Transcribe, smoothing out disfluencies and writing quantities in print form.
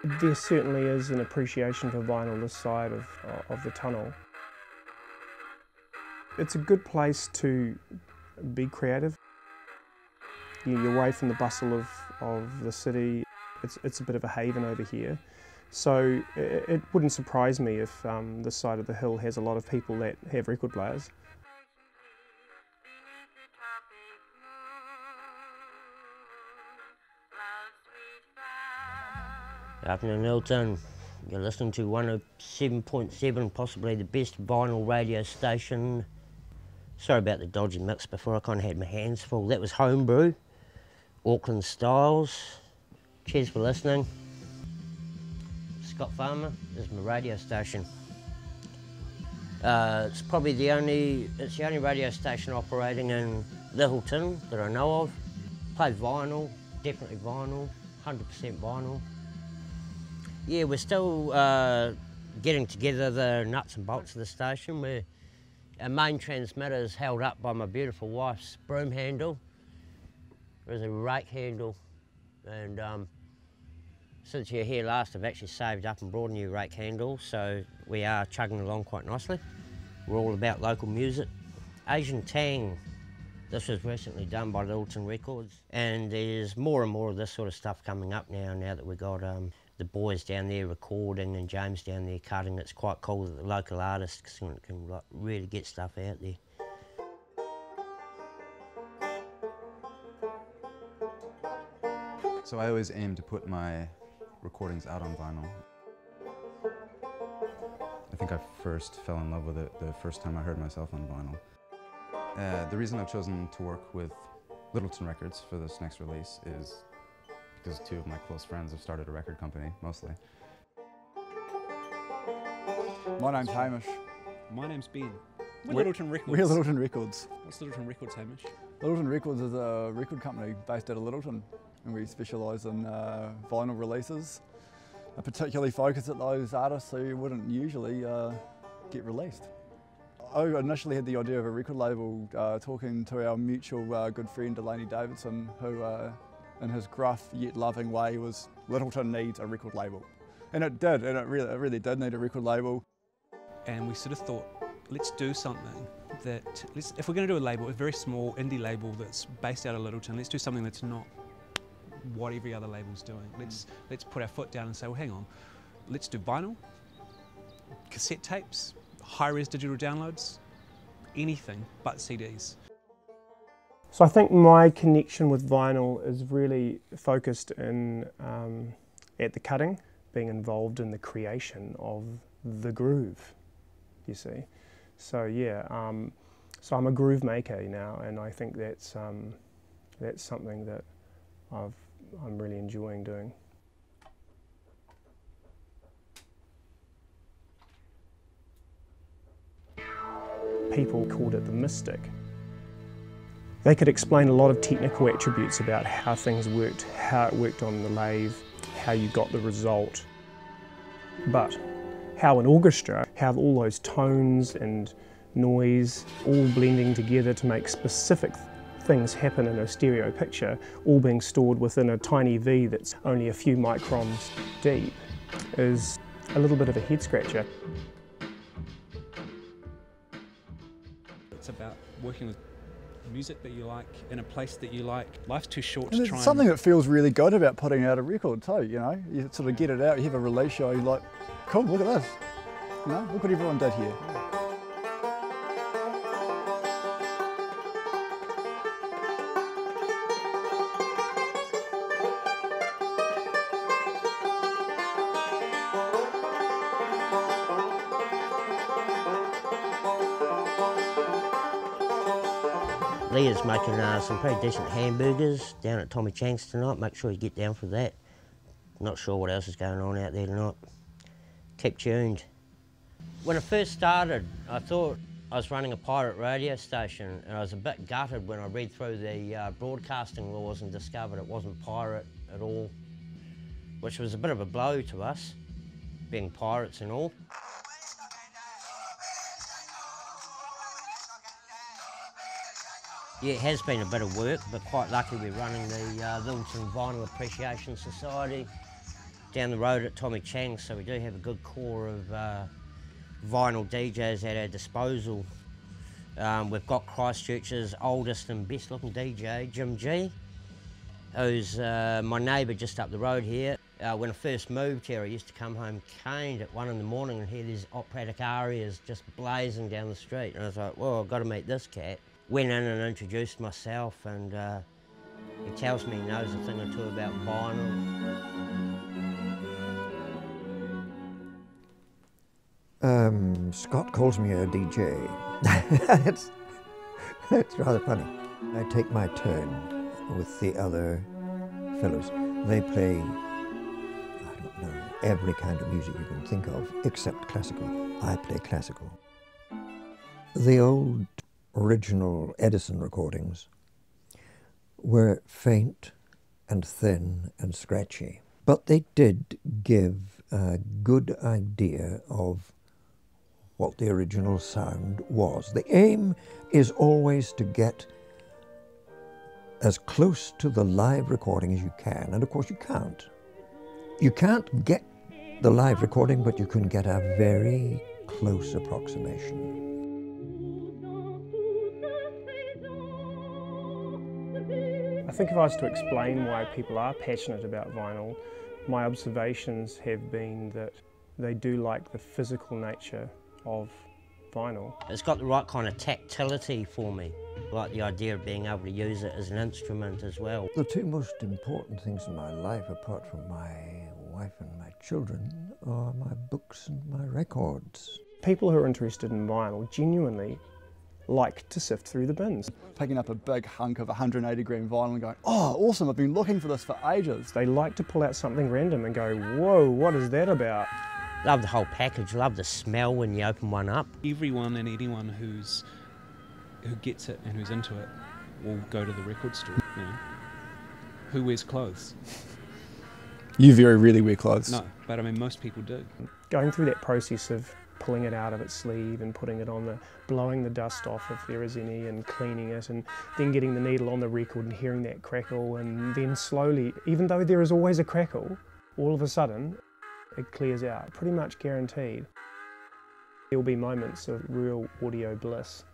There certainly is an appreciation for vinyl this side of the tunnel. It's a good place to be creative. You're away from the bustle of the city. It's a bit of a haven over here. So it wouldn't surprise me if this side of the hill has a lot of people that have record players. Afternoon, Lyttelton. You're listening to 107.7, possibly the best vinyl radio station. Sorry about the dodgy mix before, I kind of had my hands full. That was Homebrew, Auckland Styles. Cheers for listening. Scott Farmer is my radio station. It's probably the only radio station operating in Lyttelton that I know of. Play vinyl, definitely vinyl, 100% vinyl. Yeah, we're still getting together the nuts and bolts of the station. Our main transmitter is held up by my beautiful wife's broom handle. There's a rake handle, and since you're here last, I've actually saved up and brought a new rake handle, so we are chugging along quite nicely. We're all about local music. Asian Tang, this was recently done by Lyttelton Records, and there's more and more of this sort of stuff coming up now that we've got the boys down there recording and James down there cutting. It's quite cool that the local artists can like, really get stuff out there. So I always aim to put my recordings out on vinyl. I think I first fell in love with it the first time I heard myself on vinyl. The reason I've chosen to work with Lyttelton Records for this next release is because two of my close friends have started a record company, mostly. My name's Hamish. My name's Ben. We're Lyttelton Records. We're Lyttelton Records. What's Lyttelton Records, Hamish? Lyttelton Records is a record company based out of Lyttelton, and we specialise in vinyl releases. I particularly focus at those artists who wouldn't usually get released. I initially had the idea of a record label talking to our mutual good friend Delaney Davidson, who in his gruff yet loving way was, Lyttelton needs a record label. And it did, and it really did need a record label. And we sort of thought, let's do something that, if we're going to do a label, a very small indie label that's based out of Lyttelton, let's do something that's not what every other label's doing. Let's put our foot down and say, well, hang on, let's do vinyl, cassette tapes, high-res digital downloads, anything but CDs. So I think my connection with vinyl is really focused in at the cutting, being involved in the creation of the groove, you see. So yeah, so I'm a groove maker now, and I think that's something that I'm really enjoying doing. People called it the mystic. They could explain a lot of technical attributes about how things worked, how it worked on the lathe, how you got the result. But how an orchestra, how all those tones and noise all blending together to make specific things happen in a stereo picture, all being stored within a tiny V that's only a few microns deep, is a little bit of a head scratcher. It's about working with music that you like, in a place that you like. Life's too short And to try there's something that feels really good about putting out a record too, you know? You sort of get it out, you have a release show, you're like, cool, look at this. You know, look what everyone did here. Leah's making some pretty decent hamburgers down at Tommy Chang's tonight. Make sure you get down for that. Not sure what else is going on out there tonight. Keep tuned. When I first started, I thought I was running a pirate radio station, and I was a bit gutted when I read through the broadcasting laws and discovered it wasn't pirate at all, which was a bit of a blow to us, being pirates and all. Yeah, it has been a bit of work, but quite lucky we're running the Lyttelton Vinyl Appreciation Society. down the road at Tommy Chang's, so we do have a good core of vinyl DJs at our disposal. We've got Christchurch's oldest and best looking DJ, Jim G, who's my neighbour just up the road here. When I first moved here, I used to come home caned at 1 in the morning and hear these operatic arias just blazing down the street. And I was like, well, I've got to meet this cat. Went in and introduced myself, and he tells me he knows a thing or two about vinyl. Scott calls me a DJ. it's rather funny. I take my turn with the other fellows. They play, I don't know, every kind of music you can think of, except classical. I play classical. The old original Edison recordings were faint and thin and scratchy, but they did give a good idea of what the original sound was. The aim is always to get as close to the live recording as you can, and of course you can't. You can't get the live recording, but you can get a very close approximation. I think if I was to explain why people are passionate about vinyl, my observations have been that they do like the physical nature of vinyl. It's got the right kind of tactility for me, like the idea of being able to use it as an instrument as well. The two most important things in my life, apart from my wife and my children, are my books and my records. People who are interested in vinyl genuinely like to sift through the bins. Picking up a big hunk of 180 gram vinyl and going, oh, awesome, I've been looking for this for ages. They like to pull out something random and go, whoa, what is that about? Love the whole package, love the smell when you open one up. Everyone and anyone who gets it and who's into it will go to the record store. You know? Who wears clothes? You very rarely wear clothes. No, but I mean most people do. Going through that process of pulling it out of its sleeve and putting it on blowing the dust off if there is any, and cleaning it, and then getting the needle on the record and hearing that crackle, and then slowly, even though there is always a crackle, all of a sudden it clears out, pretty much guaranteed. There will be moments of real audio bliss